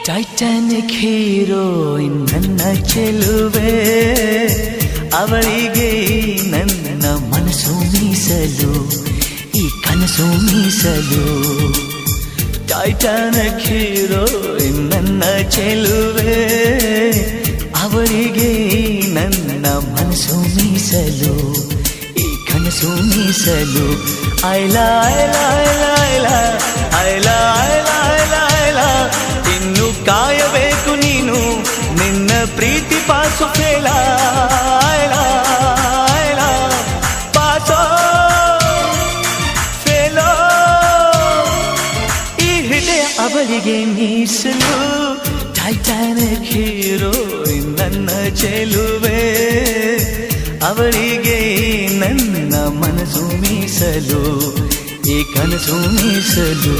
Titanic heroine ನನ್ನ ಚೆಲುವೆ, ಅವಳಿಗೆ ನನ್ನ ಮನಸ್ಸು ಮೀಸಲು, ಈ ಕನಸು ಮೀಸಲು. ಟೈಟಾನಿಕ್ ಹೀರೋಯಿನ್ ನನ್ನ ಚೆಲುವೆ, ಅವಳಿಗೆ ನನ್ನ ಮನಸ್ಸು ಮೀಸಲು, ಈ ಕನಸು ಮೀಸಲು. ಐಲಾ ಐಲಾ ಐಲಾ ಐಲಾ ಐಲಾ ಐಲಾ ಐಲಾ ಐಲಾ, ಇನ್ನು ಕಾಯಬೇಕು ನೀನು ನಿನ್ನ ಪ್ರೀತಿ ಪಾಸು ಫೇಲ. ಐಲಾ ಐಲಾ ಪಾಸೋ ಫೇಲೋ, ಈ ಹೃದಯ ಅವಳಿಗೆ ಮೀಸಲು. ಟೈಟಾನಿಕ್ ಹೀರೋಯಿನ್ ನನ್ನ ಚೆಲುವೆ, ಅವಳಿಗೆ ನನ್ನ ಮನಸ್ಸು ಮೀಸಲು, ಈ ಕನಸು ಮೀಸಲು.